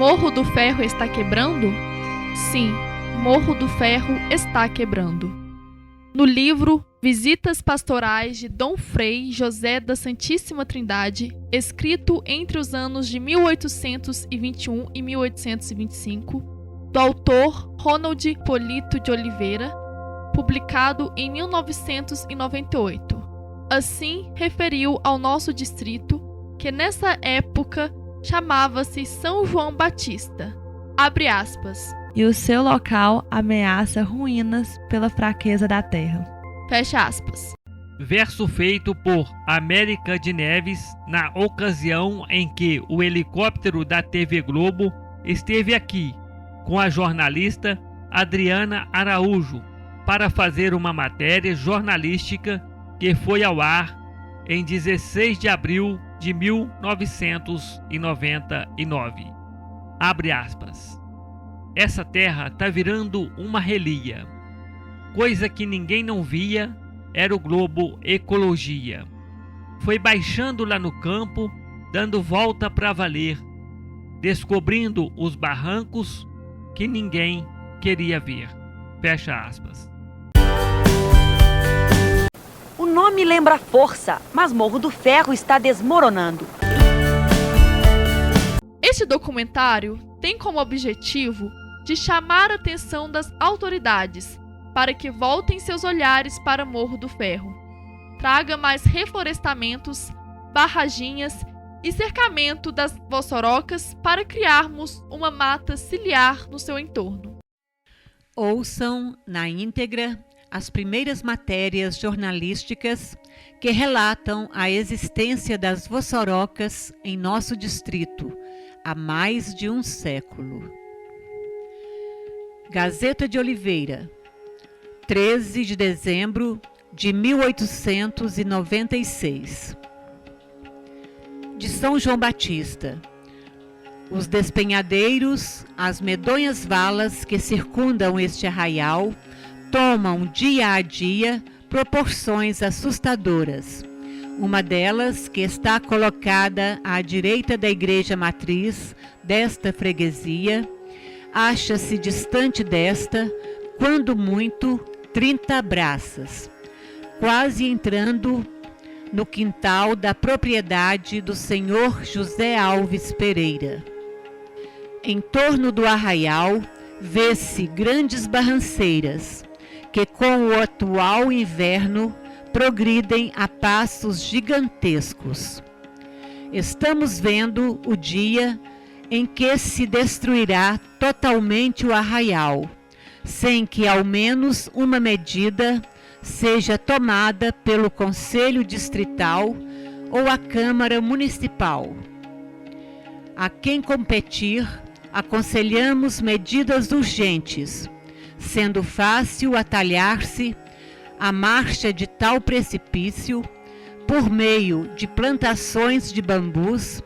Morro do Ferro está quebrando? Sim, Morro do Ferro está quebrando. No livro Visitas Pastorais de Dom Frei José da Santíssima Trindade, escrito entre os anos de 1821 e 1825, do autor Ronald Polito de Oliveira, publicado em 1998. Assim referiu ao nosso distrito, que nessa época chamava-se São João Batista, abre aspas, e o seu local ameaça ruínas pela fraqueza da terra. Fecha aspas. Verso feito por América de Neves na ocasião em que o helicóptero da TV Globo esteve aqui com a jornalista Adriana Araújo para fazer uma matéria jornalística que foi ao ar em 16 de abril de 1999. Abre aspas. Essa terra tá virando uma relia. Coisa que ninguém não via era o Globo Ecologia. Foi baixando lá no campo, dando volta para valer, descobrindo os barrancos que ninguém queria ver. Fecha aspas. O nome lembra força, mas Morro do Ferro está desmoronando. Este documentário tem como objetivo de chamar a atenção das autoridades para que voltem seus olhares para Morro do Ferro, traga mais reflorestamentos, barraginhas e cercamento das vossorocas para criarmos uma mata ciliar no seu entorno. Ouçam na íntegra as primeiras matérias jornalísticas que relatam a existência das vossorocas em nosso distrito há mais de um século. Gazeta de Oliveira, 13 de dezembro de 1896. De São João Batista. Os despenhadeiros, as medonhas valas que circundam este arraial, tomam dia a dia proporções assustadoras. Uma delas, que está colocada à direita da igreja matriz desta freguesia, acha-se distante desta, quando muito, 30 braças, quase entrando no quintal da propriedade do senhor José Alves Pereira. Em torno do arraial, vê-se grandes barranceiras, que com o atual inverno progridem a passos gigantescos. Estamos vendo o dia em que se destruirá totalmente o arraial, sem que ao menos uma medida seja tomada pelo Conselho Distrital ou a Câmara Municipal. A quem competir, aconselhamos medidas urgentes, sendo fácil atalhar-se a marcha de tal precipício por meio de plantações de bambus,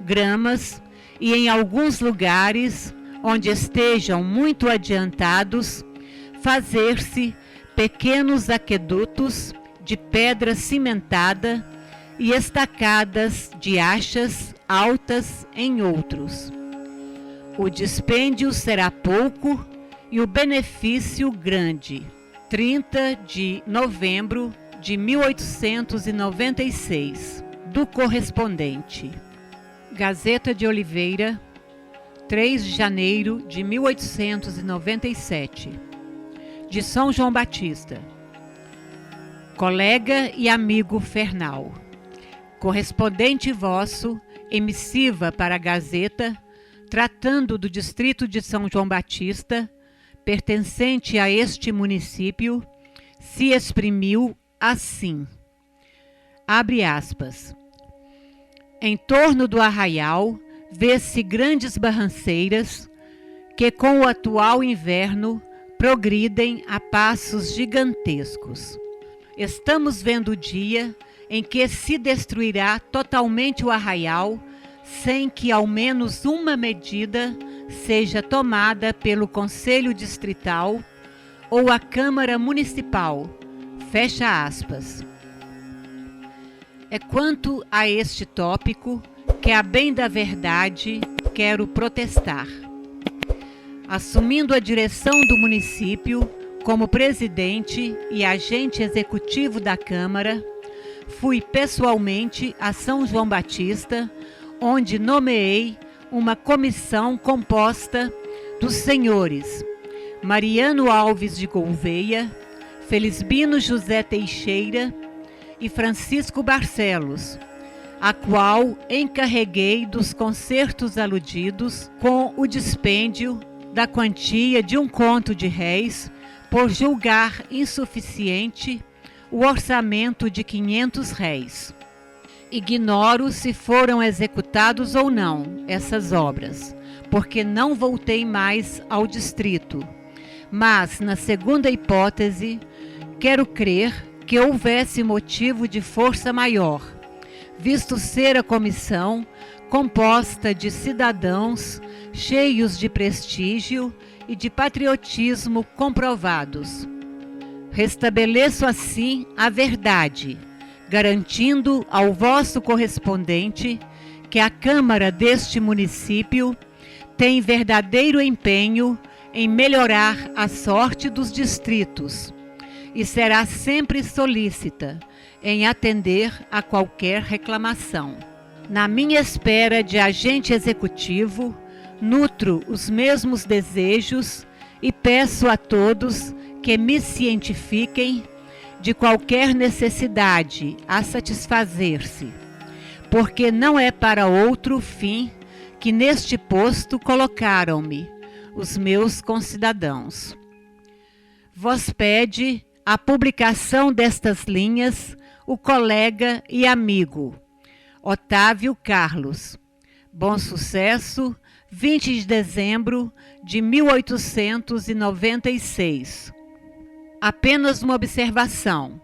gramas e, em alguns lugares onde estejam muito adiantados, fazer-se pequenos aquedutos de pedra cimentada e estacadas de achas altas em outros. O dispêndio será pouco e o benefício grande. 30 de novembro de 1896, do correspondente. Gazeta de Oliveira, 3 de janeiro de 1897, de São João Batista. Colega e amigo Fernal, correspondente vosso, emissiva para a Gazeta, tratando do distrito de São João Batista, pertencente a este município, se exprimiu assim, abre aspas, em torno do arraial vê-se grandes barranceiras que com o atual inverno progridem a passos gigantescos. Estamos vendo o dia em que se destruirá totalmente o arraial, sem que ao menos uma medida seja tomada pelo Conselho Distrital ou a Câmara Municipal. Fecha aspas. É quanto a este tópico que, a bem da verdade, quero protestar. Assumindo a direção do município como presidente e agente executivo da Câmara, fui pessoalmente a São João Batista, onde nomeei uma comissão composta dos senhores Mariano Alves de Gouveia, Felisbino José Teixeira e Francisco Barcelos, a qual encarreguei dos concertos aludidos com o dispêndio da quantia de 1 conto de réis, por julgar insuficiente o orçamento de 500 réis. Ignoro se foram executados ou não essas obras, porque não voltei mais ao distrito. Mas, na segunda hipótese, quero crer que houvesse motivo de força maior, visto ser a comissão composta de cidadãos cheios de prestígio e de patriotismo comprovados. Restabeleço assim a verdade, garantindo ao vosso correspondente que a Câmara deste município tem verdadeiro empenho em melhorar a sorte dos distritos e será sempre solícita em atender a qualquer reclamação. Na minha espera de agente executivo, nutro os mesmos desejos e peço a todos que me cientifiquem de qualquer necessidade a satisfazer-se, porque não é para outro fim que neste posto colocaram-me os meus concidadãos. Vos pede a publicação destas linhas o colega e amigo Otávio Carlos. Bom Sucesso, 20 de dezembro de 1896. Apenas uma observação.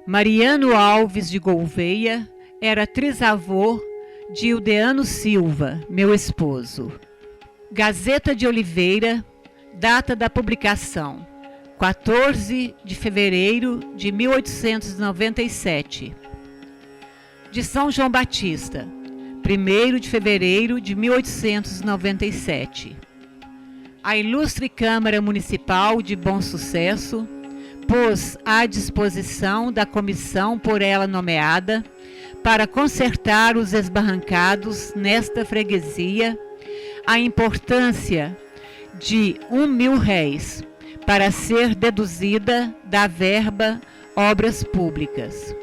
Mariano Alves de Gouveia era trisavô de Ildeano Silva, meu esposo. Gazeta de Oliveira, data da publicação, 14 de fevereiro de 1897. De São João Batista, 1º de fevereiro de 1897. A ilustre Câmara Municipal de Bom Sucesso pôs à disposição da comissão por ela nomeada para consertar os esbarrancados nesta freguesia a importância de 1.000 réis para ser deduzida da verba obras públicas.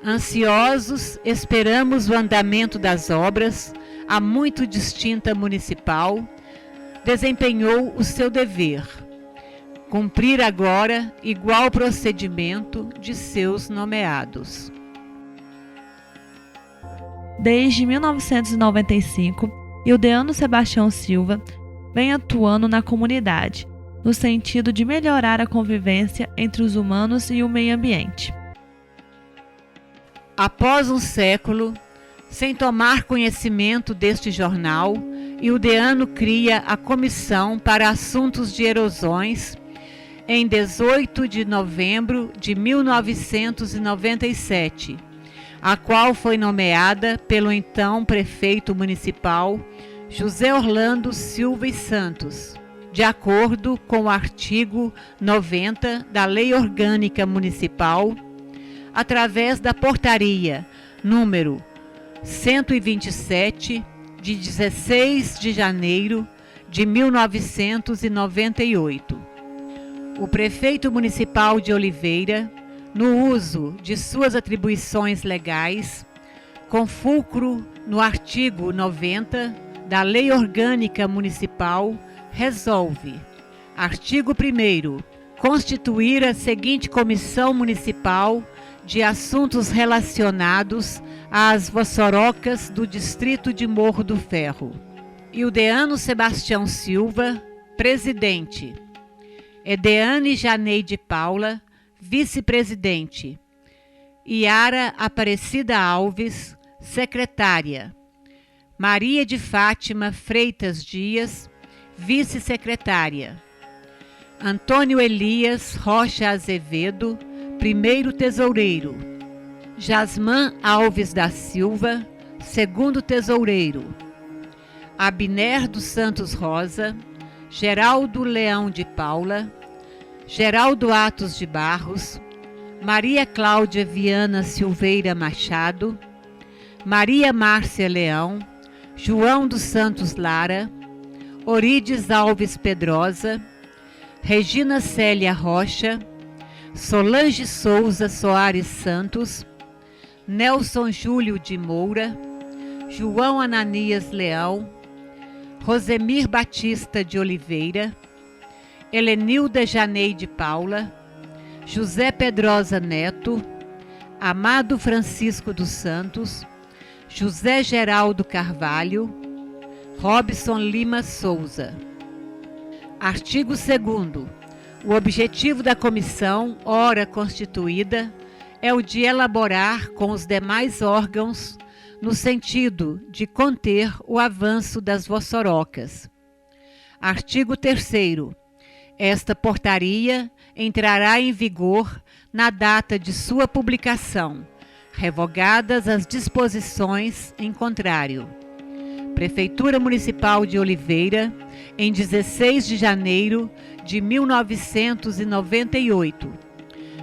Ansiosos, esperamos o andamento das obras. A muito distinta municipal desempenhou o seu dever, cumprir agora igual procedimento de seus nomeados. Desde 1995, Ildeano Sebastião Silva vem atuando na comunidade, no sentido de melhorar a convivência entre os humanos e o meio ambiente. Após um século, sem tomar conhecimento deste jornal, Ildeano cria a Comissão para Assuntos de Erosões em 18 de novembro de 1997, a qual foi nomeada pelo então prefeito municipal José Orlando Silva e Santos, de acordo com o artigo 90 da Lei Orgânica Municipal, através da portaria número 127, de 16 de janeiro de 1998. O prefeito municipal de Oliveira, no uso de suas atribuições legais, com fulcro no artigo 90 da Lei Orgânica Municipal, resolve: artigo 1º, constituir a seguinte Comissão Municipal de Assuntos relacionados às vossorocas do Distrito de Morro do Ferro. Ildeano Sebastião Silva, presidente. Edeane Janeide Paula, vice-presidente. Iara Aparecida Alves, secretária. Maria de Fátima Freitas Dias, vice-secretária. Antônio Elias Rocha Azevedo, primeiro tesoureiro. Jasmã Alves da Silva, segundo tesoureiro. Abner dos Santos Rosa, Geraldo Leão de Paula, Geraldo Atos de Barros, Maria Cláudia Viana Silveira Machado, Maria Márcia Leão, João dos Santos Lara, Orides Alves Pedrosa, Regina Célia Rocha, Solange Souza Soares Santos, Nelson Júlio de Moura, João Ananias Leão, Rosemir Batista de Oliveira, Helenilda Janeide Paula, José Pedrosa Neto, Amado Francisco dos Santos, José Geraldo Carvalho, Robson Lima Souza. Artigo 2º. O objetivo da comissão, ora constituída, é o de elaborar com os demais órgãos no sentido de conter o avanço das vossorocas. Artigo 3º. Esta portaria entrará em vigor na data de sua publicação, revogadas as disposições em contrário. Prefeitura Municipal de Oliveira, em 16 de janeiro de 1998.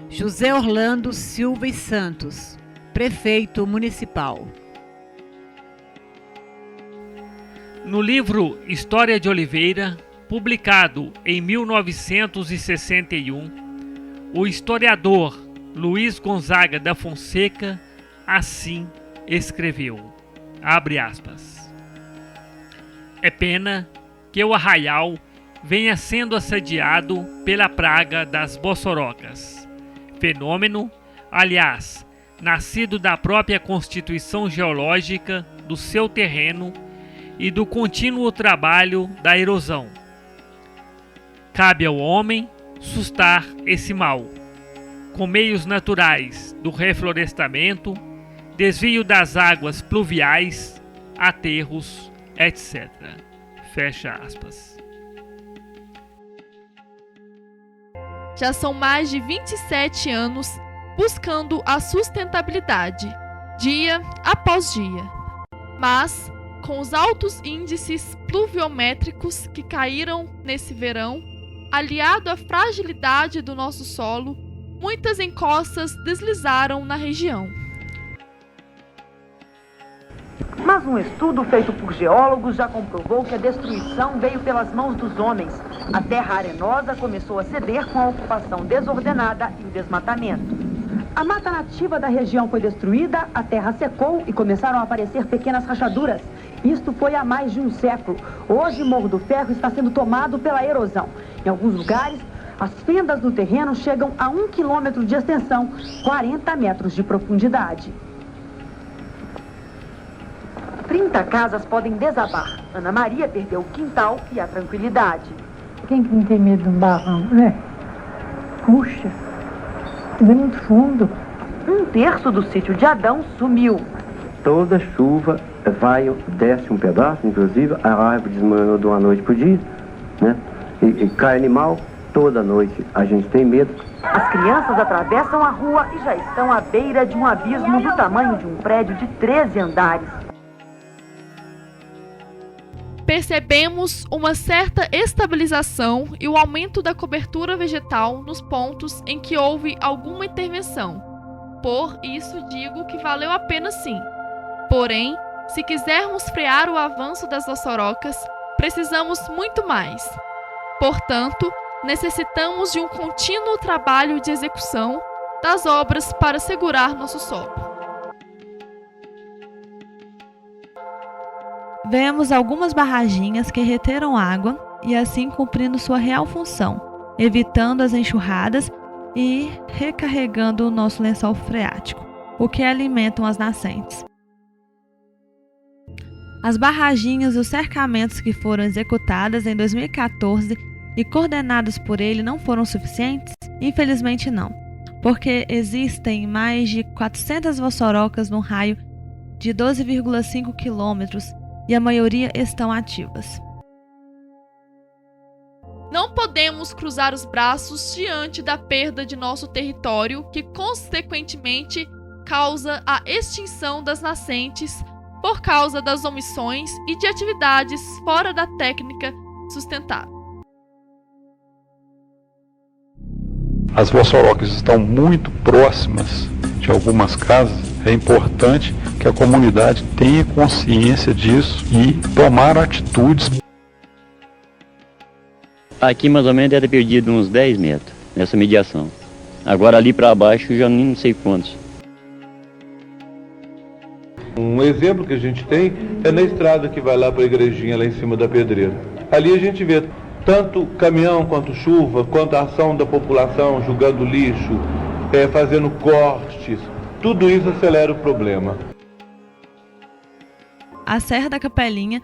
José Orlando Silva e Santos, Prefeito Municipal. No livro História de Oliveira, publicado em 1961, o historiador Luiz Gonzaga da Fonseca assim escreveu, abre aspas, é pena que o arraial venha sendo assediado pela praga das bossorocas, fenômeno, aliás, nascido da própria constituição geológica do seu terreno e do contínuo trabalho da erosão. Cabe ao homem sustar esse mal, com meios naturais do reflorestamento, desvio das águas pluviais, aterros, etc. Fecha aspas. Já são mais de 27 anos buscando a sustentabilidade, dia após dia. Mas, com os altos índices pluviométricos que caíram nesse verão, aliado à fragilidade do nosso solo, muitas encostas deslizaram na região. Mas um estudo feito por geólogos já comprovou que a destruição veio pelas mãos dos homens. A terra arenosa começou a ceder com a ocupação desordenada e o desmatamento. A mata nativa da região foi destruída, a terra secou e começaram a aparecer pequenas rachaduras. Isto foi há mais de um século. Hoje, Morro do Ferro está sendo tomado pela erosão. Em alguns lugares, as fendas no terreno chegam a 1 quilômetro de extensão, 40 metros de profundidade. 30 casas podem desabar. Ana Maria perdeu o quintal e a tranquilidade. Quem que não tem medo de um barrão, né? Puxa, é muito fundo. 1/3 do sítio de Adão sumiu. Toda chuva desce um pedaço, inclusive a árvore desmoronou de uma noite para o dia, né? E cai animal, toda noite a gente tem medo. As crianças atravessam a rua e já estão à beira de um abismo do tamanho de um prédio de 13 andares. Percebemos uma certa estabilização e o aumento da cobertura vegetal nos pontos em que houve alguma intervenção. Por isso digo que valeu a pena sim. Porém, se quisermos frear o avanço das vossorocas, precisamos muito mais. Portanto, necessitamos de um contínuo trabalho de execução das obras para segurar nosso solo. Vemos algumas barraginhas que reteram água e assim cumprindo sua real função, evitando as enxurradas e recarregando o nosso lençol freático, o que alimentam as nascentes. As barraginhas e os cercamentos que foram executadas em 2014 e coordenados por ele não foram suficientes? Infelizmente não, porque existem mais de 400 vossorocas num raio de 12,5 quilômetros e a maioria estão ativas. Não podemos cruzar os braços diante da perda de nosso território, que consequentemente causa a extinção das nascentes por causa das omissões e de atividades fora da técnica sustentável. As voçorocas estão muito próximas de algumas casas. É importante que a comunidade tenha consciência disso e tomar atitudes. Aqui mais ou menos era perdido uns 10 metros nessa mediação. Agora ali para baixo já não sei quantos. Um exemplo que a gente tem é na estrada que vai lá para a igrejinha lá em cima da pedreira. Ali a gente vê tanto caminhão quanto chuva, quanto a ação da população jogando lixo, fazendo cortes. Tudo isso acelera o problema. A Serra da Capelinha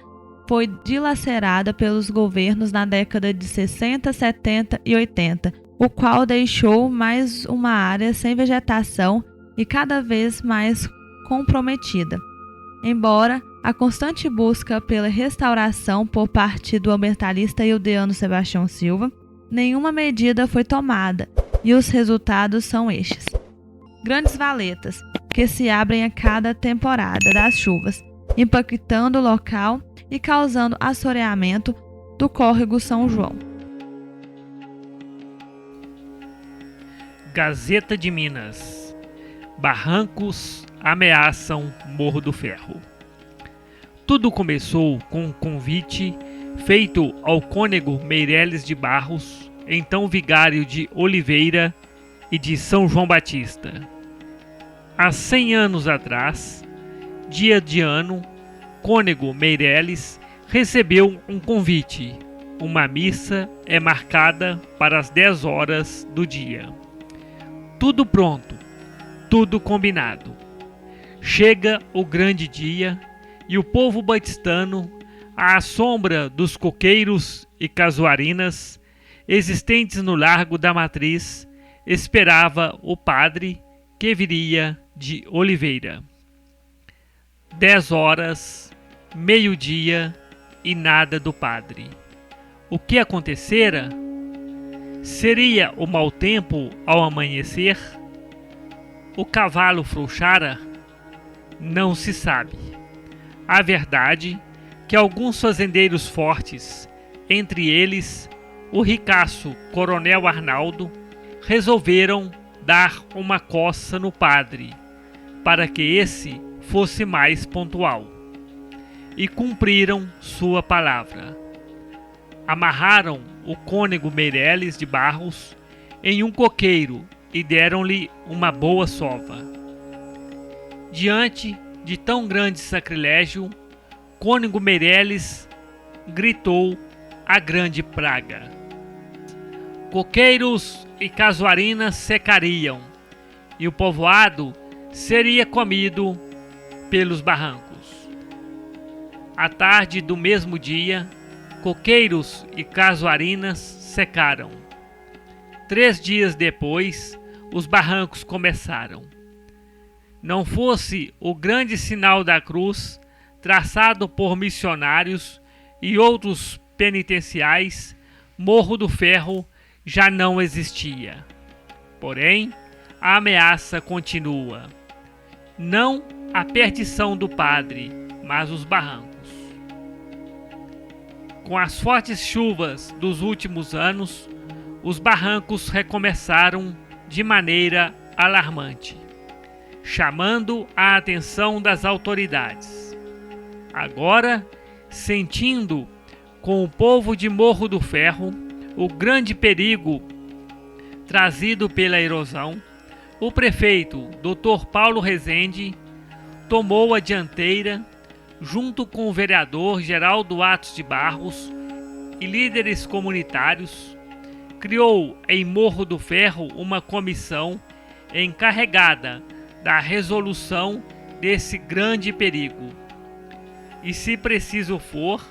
foi dilacerada pelos governos na década de 60, 70 e 80, o qual deixou mais uma área sem vegetação e cada vez mais comprometida. Embora a constante busca pela restauração por parte do ambientalista Ildeano Sebastião Silva, nenhuma medida foi tomada e os resultados são estes. Grandes valetas que se abrem a cada temporada das chuvas, impactando o local e causando assoreamento do córrego São João. Gazeta de Minas. Barrancos ameaçam Morro do Ferro. Tudo começou com um convite feito ao cônego Meireles de Barros, então vigário de Oliveira e de São João Batista. Há 100 anos atrás, dia de ano, cônego Meireles recebeu um convite. Uma missa é marcada para as 10 horas do dia. Tudo pronto, tudo combinado. Chega o grande dia e o povo batistano, à sombra dos coqueiros e casuarinas existentes no Largo da Matriz, esperava o padre que viria de Oliveira. 10 horas, meio-dia e nada do padre. O que acontecera? Seria o mau tempo ao amanhecer? O cavalo frouxara? Não se sabe. A verdade é que alguns fazendeiros fortes, entre eles o ricaço Coronel Arnaldo, resolveram dar uma coça no padre, para que esse fosse mais pontual. E cumpriram sua palavra. Amarraram o cônego Meireles de Barros em um coqueiro e deram-lhe uma boa sova. Diante de tão grande sacrilégio, cônego Meireles gritou a grande praga. Coqueiros e casuarinas secariam, e o povoado seria comido pelos barrancos. À tarde do mesmo dia, coqueiros e casuarinas secaram. 3 dias depois, os barrancos começaram. Não fosse o grande sinal da cruz, traçado por missionários e outros penitenciais, Morro do Ferro já não existia. Porém, a ameaça continua. Não a perdição do padre, mas os barrancos. Com as fortes chuvas dos últimos anos, os barrancos recomeçaram de maneira alarmante, chamando a atenção das autoridades. Agora, sentindo com o povo de Morro do Ferro o grande perigo trazido pela erosão, o prefeito Dr. Paulo Rezende tomou a dianteira, junto com o vereador Geraldo Atos de Barros e líderes comunitários, criou em Morro do Ferro uma comissão encarregada da resolução desse grande perigo. E, se preciso for,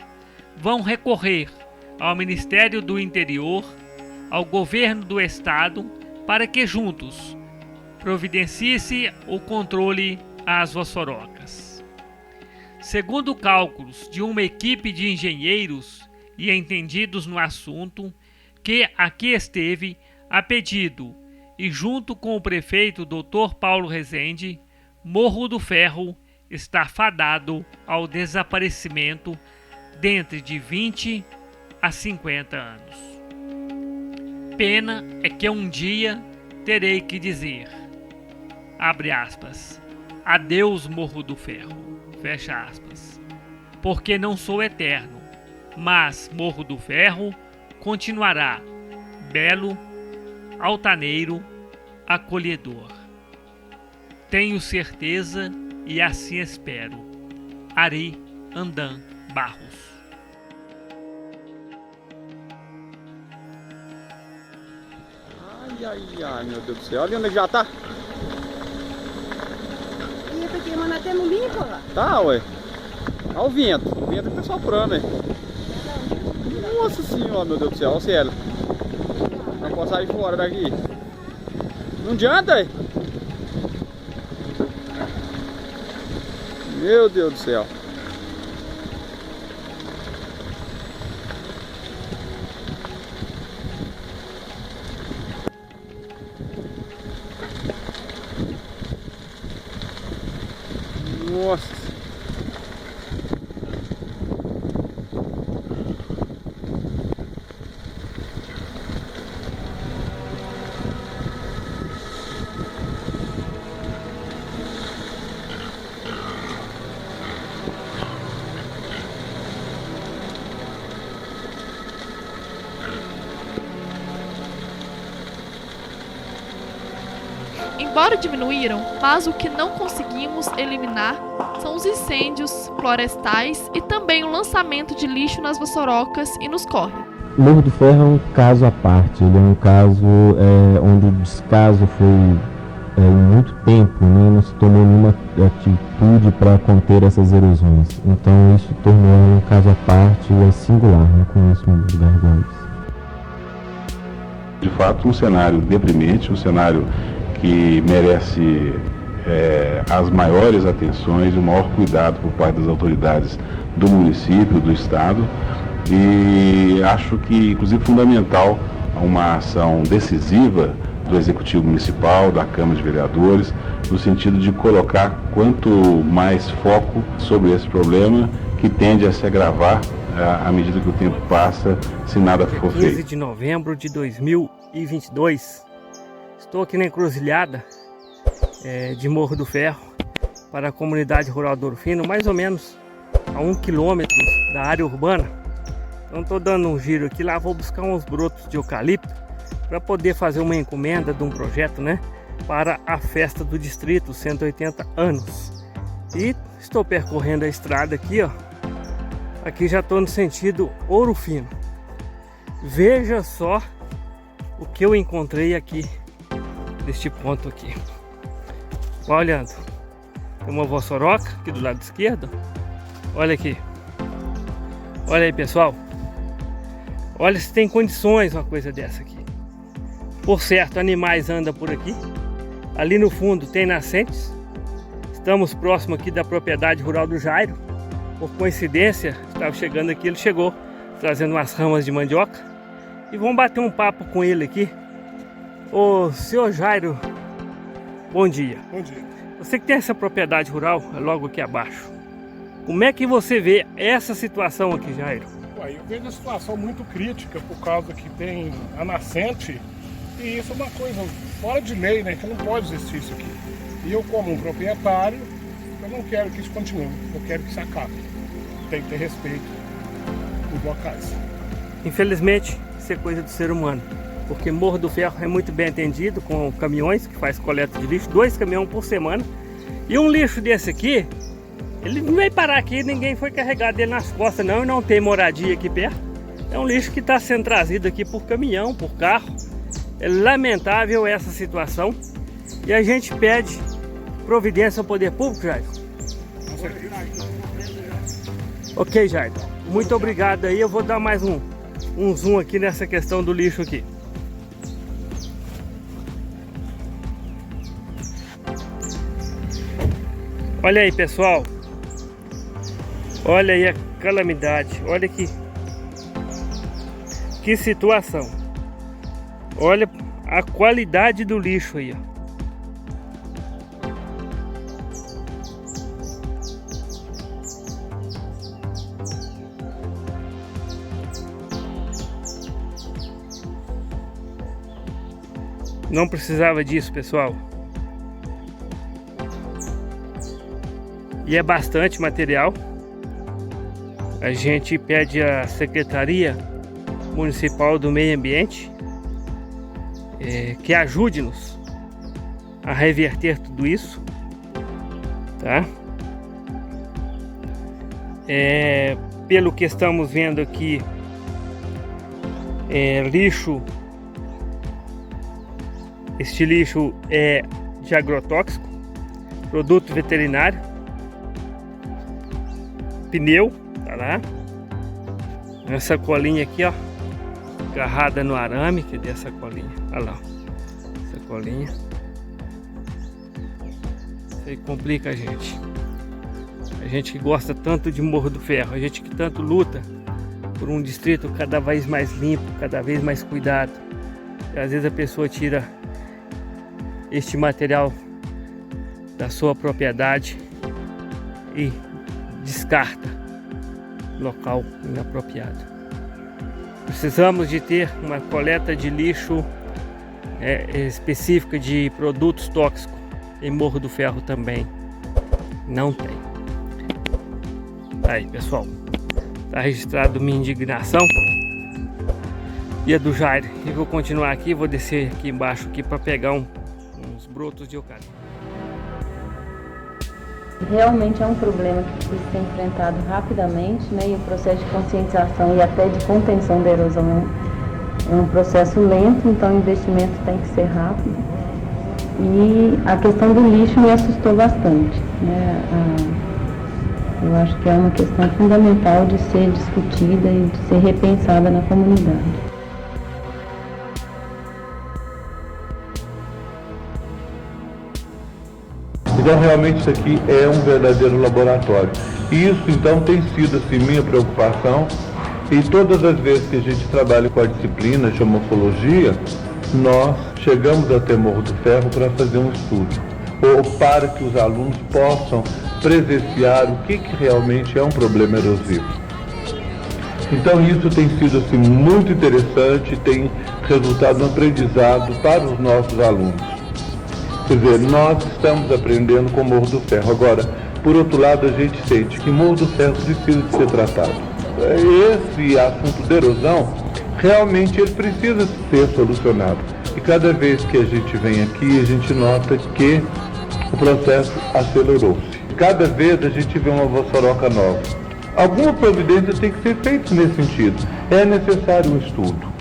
vão recorrer ao Ministério do Interior, ao Governo do Estado, para que juntos providencie o controle às voçorocas. Segundo cálculos de uma equipe de engenheiros e entendidos no assunto, que aqui esteve a pedido e junto com o prefeito Dr. Paulo Rezende, Morro do Ferro está fadado ao desaparecimento dentro de 20 a 50 anos. Pena é que um dia terei que dizer, abre aspas, adeus Morro do Ferro, fecha aspas, porque não sou eterno, mas Morro do Ferro continuará belo, altaneiro, acolhedor. Tenho certeza e assim espero. Ari Andan Barros. Ai, meu Deus do céu, olha onde já tá. E tá queimando até no limpo lá. Tá, ué. Olha o vento que tá soprando aí. Nossa senhora, meu Deus do céu, olha o céu. Não posso sair fora daqui. Não adianta aí. Meu Deus do céu. Nossa. Embora diminuíram, mas o que não conseguimos eliminar são os incêndios florestais e também o lançamento de lixo nas vassourocas e nos córregos. O Morro do Ferro é um caso à parte, ele é um caso onde o descaso foi em muito tempo, né, não se tomou nenhuma atitude para conter essas erosões. Então isso tornou um caso à parte, singular, não conheço um lugar igual a isso. De fato, um cenário deprimente, um cenário que merece as maiores atenções e o maior cuidado por parte das autoridades do município, do estado, e acho que, inclusive, fundamental uma ação decisiva do Executivo Municipal, da Câmara de Vereadores, no sentido de colocar quanto mais foco sobre esse problema, que tende a se agravar à medida que o tempo passa, se nada for feito. 15 de novembro de 2022, estou aqui na encruzilhada de Morro do Ferro, para a comunidade rural do Ouro Fino, mais ou menos a 1 quilômetro da área urbana. Então estou dando um giro aqui, lá vou buscar uns brotos de eucalipto para poder fazer uma encomenda de um projeto, né, para a festa do distrito, 180 anos. E estou percorrendo a estrada aqui, ó. Aqui já estou no sentido Ouro Fino. Veja só o que eu encontrei aqui neste ponto aqui. Olhando, tem uma vossoroca aqui do lado esquerdo. Olha aqui. Olha aí, pessoal. Olha se tem condições uma coisa dessa aqui. Por certo, animais andam por aqui. Ali no fundo tem nascentes. Estamos próximo aqui da propriedade rural do Jairo. Por coincidência, estava chegando aqui, ele chegou trazendo umas ramas de mandioca. E vamos bater um papo com ele aqui. Ô, senhor Jairo, bom dia. Bom dia. Você que tem essa propriedade rural, logo aqui abaixo. Como é que você vê essa situação aqui, Jairo? Eu vejo a situação muito crítica por causa que tem a nascente. E isso é uma coisa fora de lei, né? Que não pode existir isso aqui. E eu, como um proprietário, eu não quero que isso continue. Eu quero que isso acabe. Tem que ter respeito nos locais. Infelizmente, isso é coisa do ser humano. Porque Morro do Ferro é muito bem atendido com caminhões que faz coleta de lixo, 2 caminhões por semana. E um lixo desse aqui, ele não veio parar aqui, ninguém foi carregar dele nas costas não, e não tem moradia aqui perto. É um lixo que está sendo trazido aqui por caminhão, por carro. É lamentável essa situação. E a gente pede providência ao poder público, Jairo. Ok, Jairo. Muito obrigado aí. Eu vou dar mais um zoom aqui nessa questão do lixo aqui. Olha aí, pessoal. Olha aí a calamidade. Olha aqui. Que situação. Olha a qualidade do lixo aí, ó. Não precisava disso, pessoal. E é bastante material. A gente pede à Secretaria Municipal do Meio Ambiente que ajude-nos a reverter tudo isso, tá? Pelo que estamos vendo aqui, lixo. Este lixo é de agrotóxico, produto veterinário, pneu, tá lá, essa colinha aqui, ó, agarrada no arame. Cadê essa colinha? Olha lá, essa colinha. Isso aí complica a gente. A gente que gosta tanto de Morro do Ferro, a gente que tanto luta por um distrito cada vez mais limpo, cada vez mais cuidado. E às vezes a pessoa tira este material da sua propriedade e descarta no local inapropriado. Precisamos de ter uma coleta de lixo específica de produtos tóxicos. Em Morro do Ferro também não tem. Aí, pessoal, está registrado minha indignação e a do Jair. E vou continuar aqui, vou descer aqui embaixo aqui para pegar uns brotos de eucalipto. Realmente é um problema que precisa ser enfrentado rapidamente, né? E o processo de conscientização e até de contenção da erosão é um processo lento, então o investimento tem que ser rápido. E a questão do lixo me assustou bastante, né? Eu acho que é uma questão fundamental de ser discutida e de ser repensada na comunidade. Então realmente isso aqui é um verdadeiro laboratório. E isso então tem sido assim, minha preocupação. E todas as vezes que a gente trabalha com a disciplina de morfologia, nós chegamos até Morro do Ferro para fazer um estudo, ou para que os alunos possam presenciar o que realmente é um problema erosivo. Então isso tem sido assim, muito interessante, tem resultado no aprendizado para os nossos alunos. Quer dizer, nós estamos aprendendo com Morro do Ferro. Agora, por outro lado, a gente sente que Morro do Ferro precisa de ser tratado. Esse assunto da erosão, realmente ele precisa ser solucionado. E cada vez que a gente vem aqui, a gente nota que o processo acelerou-se. Cada vez a gente vê uma vossoroca nova. Alguma providência tem que ser feita nesse sentido. É necessário um estudo.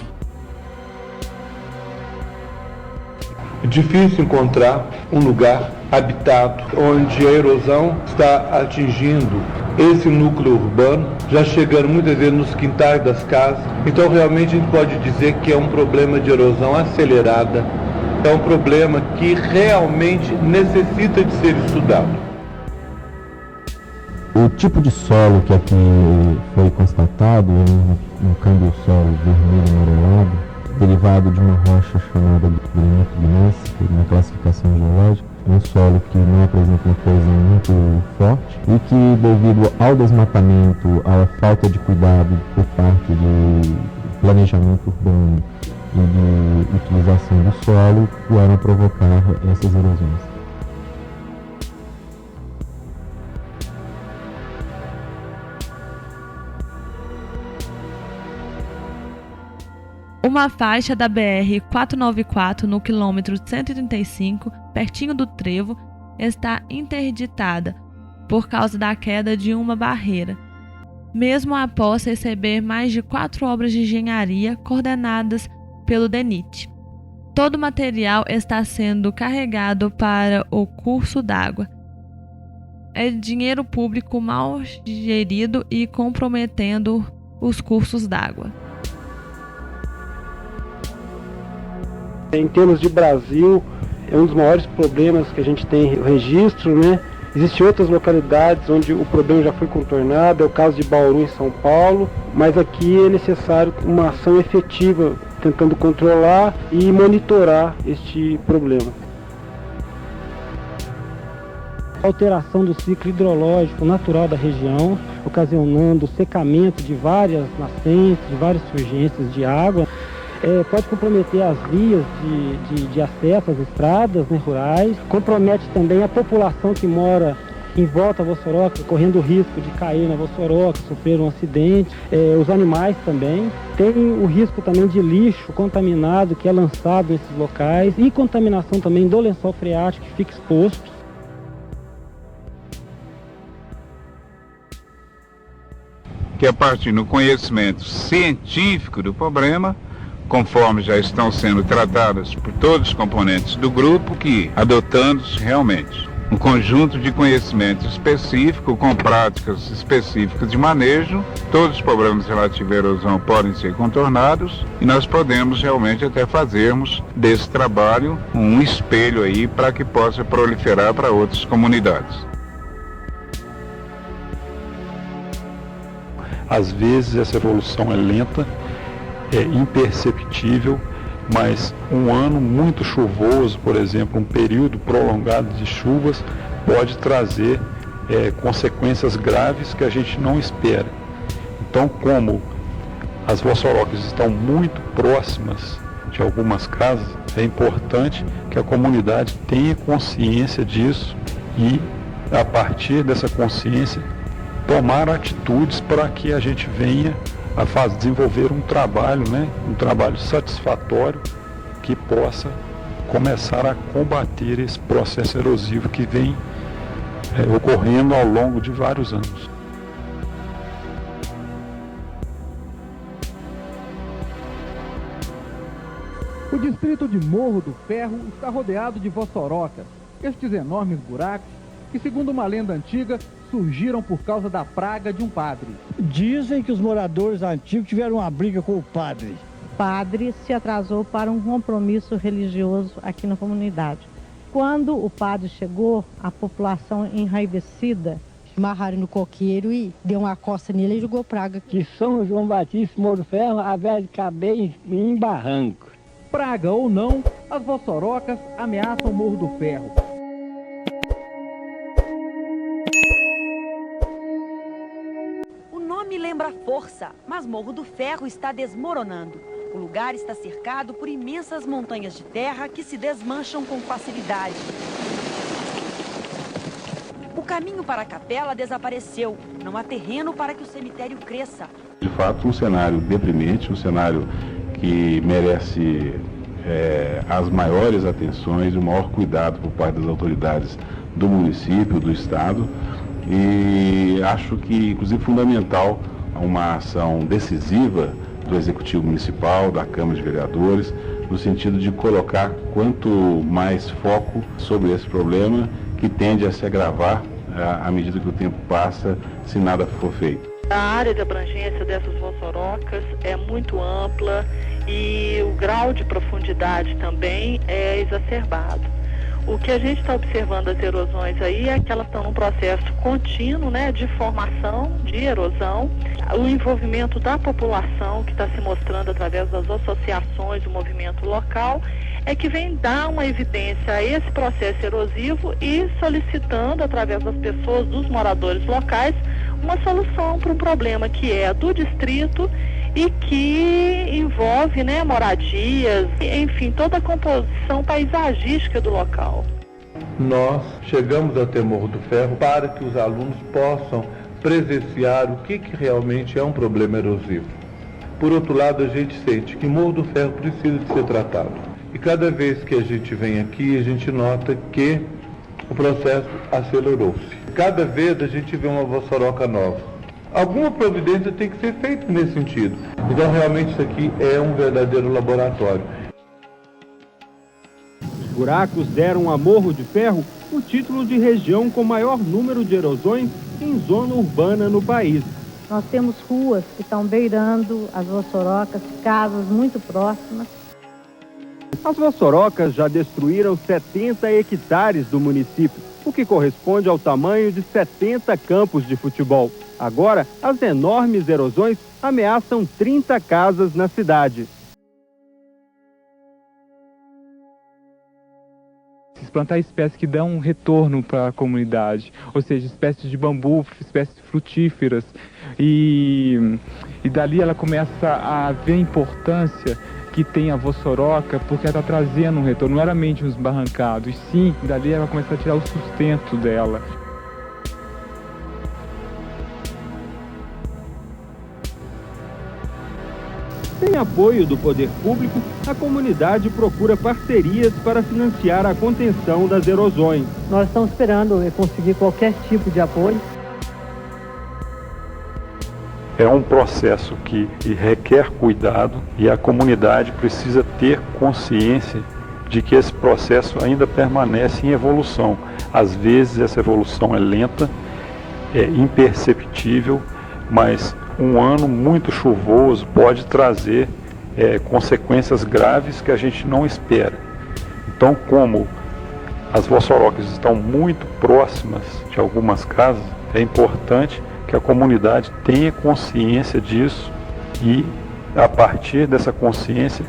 É difícil encontrar um lugar habitado onde a erosão está atingindo esse núcleo urbano, já chegando muitas vezes nos quintais das casas. Então realmente a gente pode dizer que é um problema de erosão acelerada, é um problema que realmente necessita de ser estudado. O tipo de solo que aqui foi constatado é um câmbio solo vermelho amarelado, derivado de uma rocha chamada de granito gneissico na classificação geológica. É um solo que não apresenta uma coesão muito forte e que, devido ao desmatamento, à falta de cuidado por parte de planejamento urbano e de utilização do solo, vieram a provocar essas erosões. Uma faixa da BR-494 no quilômetro 135, pertinho do trevo, está interditada por causa da queda de uma barreira, mesmo após receber mais de 4 obras de engenharia coordenadas pelo DENIT. Todo o material está sendo carregado para o curso d'água. É dinheiro público mal gerido e comprometendo os cursos d'água. Em termos de Brasil, é um dos maiores problemas que a gente tem registro, né? Existem outras localidades onde o problema já foi contornado, é o caso de Bauru em São Paulo, mas aqui é necessário uma ação efetiva, tentando controlar e monitorar este problema. A alteração do ciclo hidrológico natural da região, ocasionando o secamento de várias nascentes, de várias surgências de água. pode comprometer as vias de acesso às estradas, né, rurais, compromete também a população que mora em volta à Vossoroca, correndo o risco de cair na Vossoroca, sofrer um acidente, os animais também. Tem o risco também de lixo contaminado que é lançado nesses locais e contaminação também do lençol freático que fica exposto. Que a partir do conhecimento científico do problema, conforme já estão sendo tratadas por todos os componentes do grupo, que adotando realmente um conjunto de conhecimento específico com práticas específicas de manejo, todos os problemas relativos à erosão podem ser contornados e nós podemos realmente até fazermos desse trabalho um espelho aí para que possa proliferar para outras comunidades. Às vezes essa evolução é lenta, é imperceptível, mas um ano muito chuvoso, por exemplo, um período prolongado de chuvas, pode trazer consequências graves que a gente não espera. Então, como as Vossorocas estão muito próximas de algumas casas, é importante que a comunidade tenha consciência disso e, a partir dessa consciência, tomar atitudes para que a gente venha a desenvolver um trabalho, um trabalho satisfatório que possa começar a combater esse processo erosivo que vem ocorrendo ao longo de vários anos. O distrito de Morro do Ferro está rodeado de Vossorocas, estes enormes buracos que, segundo uma lenda antiga, surgiram por causa da praga de um padre. Dizem que os moradores antigos tiveram uma briga com o padre. O padre se atrasou para um compromisso religioso aqui na comunidade. Quando o padre chegou, a população enraivecida amarraram no coqueiro e deu uma coça nele e jogou praga. Que São João Batista, Morro do Ferro, a velha de caber em barranco. Praga ou não, as Vossorocas ameaçam o Morro do Ferro. Me lembra força, mas Morro do Ferro está desmoronando. O lugar está cercado por imensas montanhas de terra que se desmancham com facilidade. O caminho para a capela desapareceu. Não há terreno para que o cemitério cresça. De fato, um cenário deprimente, um cenário que merece as maiores atenções e o maior cuidado por parte das autoridades do município, do estado. E acho que, inclusive, fundamental uma ação decisiva do Executivo Municipal, da Câmara de Vereadores, no sentido de colocar quanto mais foco sobre esse problema que tende a se agravar à medida que o tempo passa, se nada for feito. A área de abrangência dessas Vossorocas é muito ampla e o grau de profundidade também é exacerbado. O que a gente está observando as erosões aí é que elas estão num processo contínuo, de formação, de erosão. O envolvimento da população, que está se mostrando através das associações, do movimento local, é que vem dar uma evidência a esse processo erosivo e solicitando, através das pessoas, dos moradores locais, uma solução para um problema que é do distrito e que envolve moradias, enfim, toda a composição paisagística do local. Nós chegamos até Morro do Ferro para que os alunos possam presenciar o que realmente é um problema erosivo. Por outro lado, a gente sente que Morro do Ferro precisa de ser tratado. E cada vez que a gente vem aqui, a gente nota que o processo acelerou-se. Cada vez a gente vê uma Vossoroca nova. Alguma providência tem que ser feita nesse sentido. Então, realmente, isso aqui é um verdadeiro laboratório. Os buracos deram a Morro de Ferro o título de região com maior número de erosões em zona urbana no país. Nós temos ruas que estão beirando as Vossorocas, casas muito próximas. As Vossorocas já destruíram 70 hectares do município, o que corresponde ao tamanho de 70 campos de futebol. Agora, as enormes erosões ameaçam 30 casas na cidade. Plantar espécies que dão um retorno para a comunidade, ou seja, espécies de bambu, espécies frutíferas, e dali ela começa a ver a importância que tem a vossoroca porque ela está trazendo um retorno, não era mente uns barrancados, e sim, dali ela vai começar a tirar o sustento dela. Sem apoio do poder público, a comunidade procura parcerias para financiar a contenção das erosões. Nós estamos esperando conseguir qualquer tipo de apoio. É um processo que requer cuidado e a comunidade precisa ter consciência de que esse processo ainda permanece em evolução. Às vezes essa evolução é lenta, é imperceptível, mas um ano muito chuvoso pode trazer consequências graves que a gente não espera. Então, como as vossorocas estão muito próximas de algumas casas, é importante que a comunidade tenha consciência disso e, a partir dessa consciência,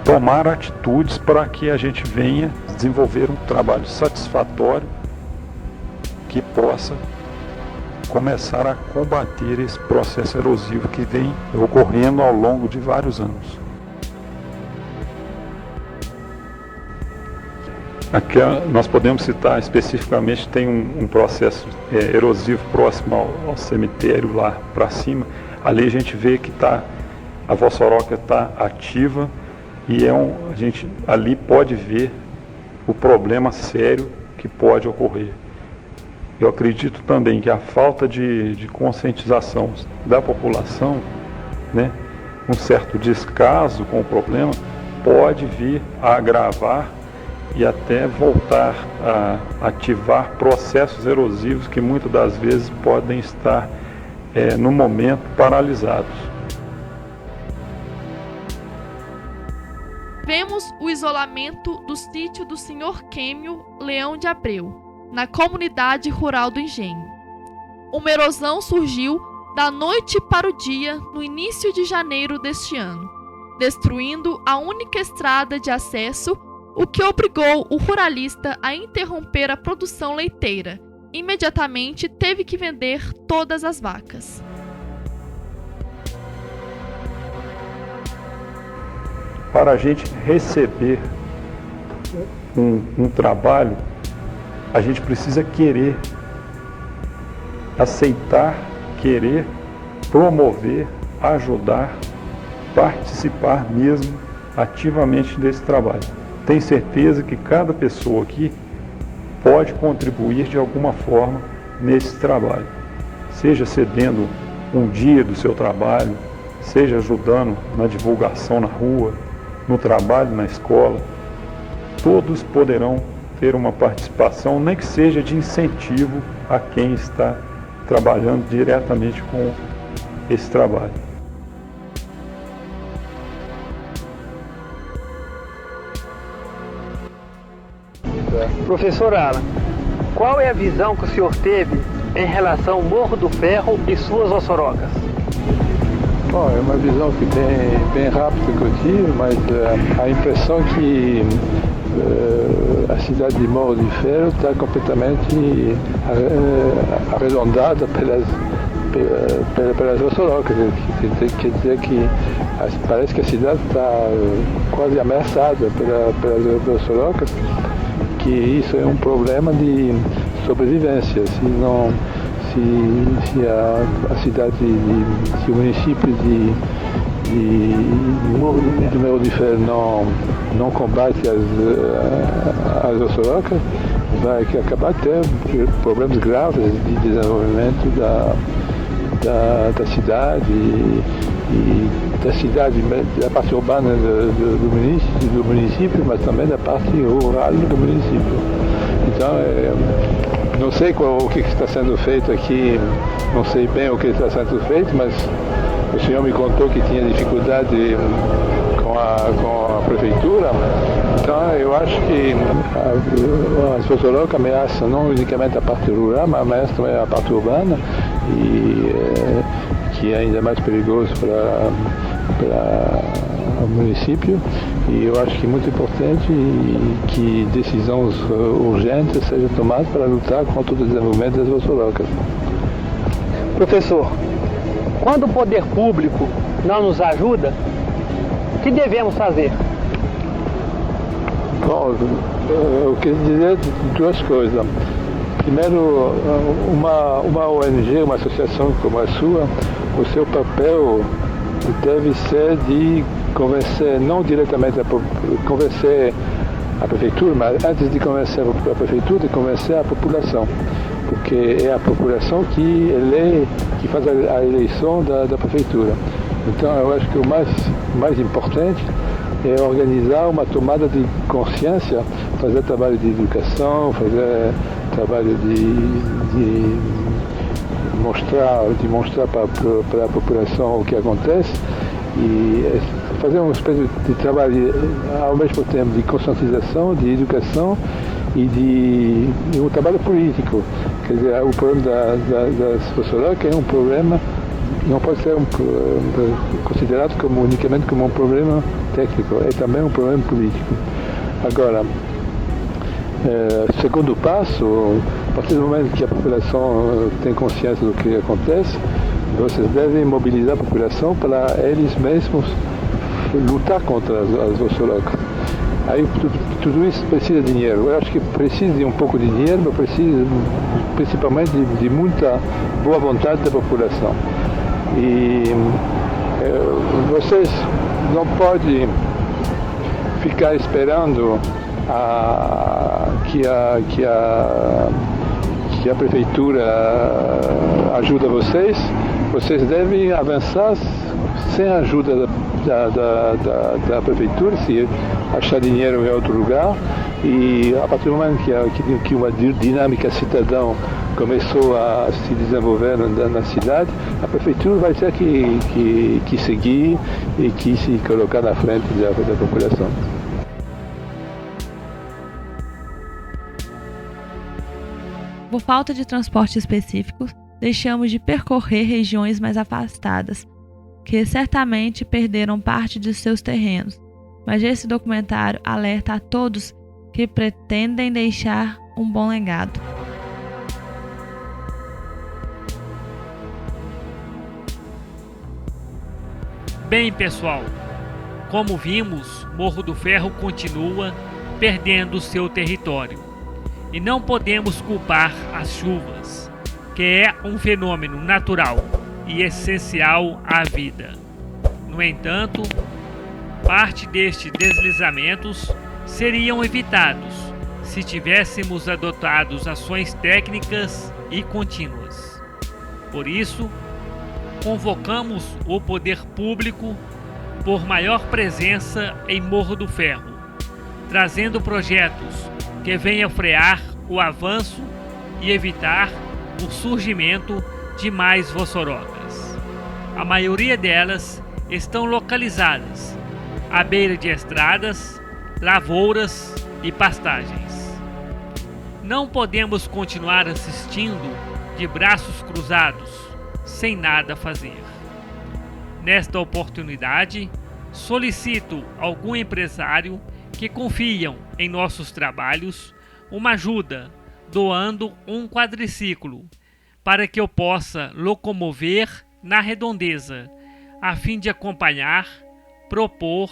tomar atitudes para que a gente venha desenvolver um trabalho satisfatório que possa começar a combater esse processo erosivo que vem ocorrendo ao longo de vários anos. Aqui nós podemos citar especificamente, tem um processo erosivo próximo ao cemitério lá para cima. Ali a gente vê que a vossoroca está ativa e a gente ali pode ver o problema sério que pode ocorrer. Eu acredito também que a falta de conscientização da população, um certo descaso com o problema, pode vir a agravar e até voltar a ativar processos erosivos que muitas das vezes podem estar, no momento, paralisados. Vemos o isolamento do sítio do Sr. Quêmio Leão de Abreu, na comunidade rural do Engenho. Uma erosão surgiu da noite para o dia no início de janeiro deste ano, destruindo a única estrada de acesso, o que obrigou o ruralista a interromper a produção leiteira. Imediatamente teve que vender todas as vacas. Para a gente receber um trabalho, a gente precisa querer, aceitar, querer, promover, ajudar, participar mesmo ativamente desse trabalho. Tenho certeza que cada pessoa aqui pode contribuir de alguma forma nesse trabalho, seja cedendo um dia do seu trabalho, seja ajudando na divulgação na rua, no trabalho na escola. Todos poderão ter uma participação, nem que seja de incentivo a quem está trabalhando diretamente com esse trabalho. Professor Alan, qual é a visão que o senhor teve em relação ao Morro do Ferro e suas vossorocas? Bom, é uma visão que bem rápida que eu tive, mas a impressão que a cidade de Morro de Ferro está completamente arredondada pelas vossorocas. Quer dizer que parece que a cidade está quase ameaçada pelas vossorocas, que isso é um problema de sobrevivência. Se a cidade, se o município de Morro de Ferro não combate as vossorocas, vai acabar tendo problemas graves de desenvolvimento da cidade e da parte urbana do município, mas também da parte rural do município. Então, não sei o que está sendo feito aqui, não sei bem o que está sendo feito, mas o senhor me contou que tinha dificuldade com a prefeitura. Então, eu acho que as vossorocas ameaçam não unicamente a parte rural, mas ameaçam também a parte urbana, e que é ainda mais perigoso para o município. E eu acho que é muito importante que decisões urgentes sejam tomadas para lutar contra o desenvolvimento das vossorocas. Professor, quando o poder público não nos ajuda, O que devemos fazer? Bom, eu queria dizer duas coisas. Primeiro, uma ONG, uma associação como a sua, o seu papel deve ser de convencer, não diretamente convencer a prefeitura, mas antes de convencer a prefeitura, de convencer a população, porque é a população que faz a eleição da prefeitura. Então eu acho que o mais importante é organizar uma tomada de consciência, fazer trabalho de educação, fazer trabalho de mostrar para a população o que acontece e fazer uma espécie de trabalho ao mesmo tempo de conscientização, de educação e um trabalho político. Quer dizer, o problema das Vossorocas é um problema, não pode ser considerado unicamente como um problema técnico, é também um problema político. Agora, segundo passo, a partir do momento que a população tem consciência do que acontece, vocês devem mobilizar a população para eles mesmos lutar contra as Vossorocas. Aí tudo isso precisa de dinheiro. Eu acho que precisa de um pouco de dinheiro, mas precisa principalmente de muita boa vontade da população. E vocês não podem ficar esperando que a prefeitura ajude vocês. Vocês devem avançar sem a ajuda da prefeitura, se achar dinheiro em outro lugar. E a partir do momento que uma dinâmica cidadã começou a se desenvolver na cidade, a prefeitura vai ter que seguir e que se colocar na frente da população. Por falta de transporte específico, deixamos de percorrer regiões mais afastadas, que certamente perderam parte de seus terrenos, mas esse documentário alerta a todos que pretendem deixar um bom legado. Bem, pessoal, como vimos, Morro do Ferro continua perdendo seu território. E não podemos culpar as chuvas, que é um fenômeno natural e essencial à vida. No entanto, parte destes deslizamentos seriam evitados se tivéssemos adotado ações técnicas e contínuas. Por isso, convocamos o poder público por maior presença em Morro do Ferro, trazendo projetos que venham frear o avanço e evitar o surgimento de mais Vossorocas. A maioria delas estão localizadas à beira de estradas, lavouras e pastagens. Não podemos continuar assistindo de braços cruzados, sem nada fazer. Nesta oportunidade, solicito a algum empresário que confiam em nossos trabalhos uma ajuda, doando um quadriciclo, para que eu possa locomover na redondeza, a fim de acompanhar, propor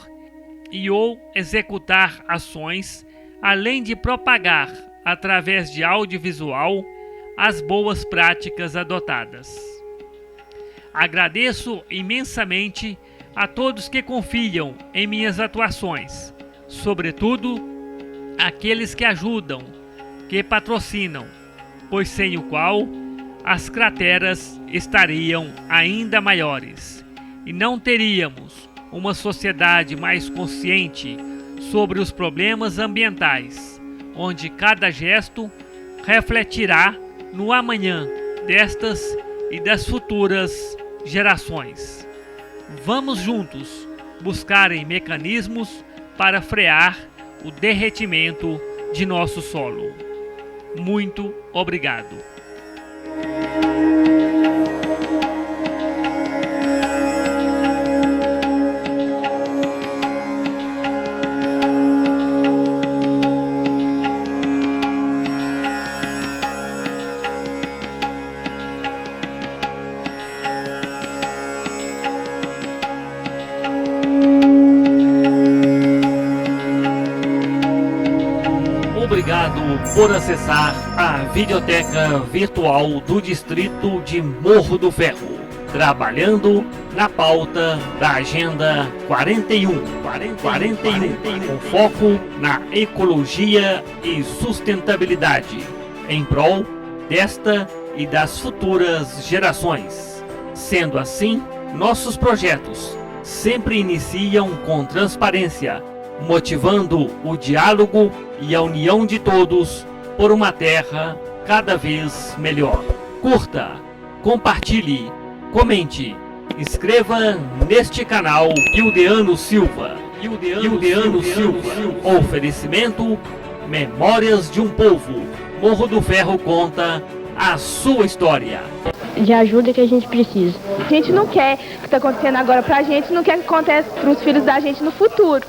ou executar ações, além de propagar, através de audiovisual, as boas práticas adotadas. Agradeço imensamente a todos que confiam em minhas atuações, sobretudo aqueles que ajudam, que patrocinam, pois sem o qual as crateras estariam ainda maiores e não teríamos uma sociedade mais consciente sobre os problemas ambientais, onde cada gesto refletirá no amanhã destas e das futuras gerações. Vamos juntos buscar mecanismos para frear o derretimento de nosso solo. Muito obrigado. obrigado por acessar a videoteca virtual do distrito de Morro do Ferro, trabalhando na pauta da Agenda 41, com foco na ecologia e sustentabilidade, em prol desta e das futuras gerações. Sendo assim, nossos projetos sempre iniciam com transparência, motivando o diálogo e a união de todos por uma terra cada vez melhor. Curta, compartilhe, comente, inscreva neste canal Ildeano Silva. Oferecimento Memórias de um Povo. Morro do Ferro conta a sua história. De ajuda que a gente precisa. A gente não quer o que está acontecendo agora pra gente, não quer que aconteça pros filhos da gente no futuro.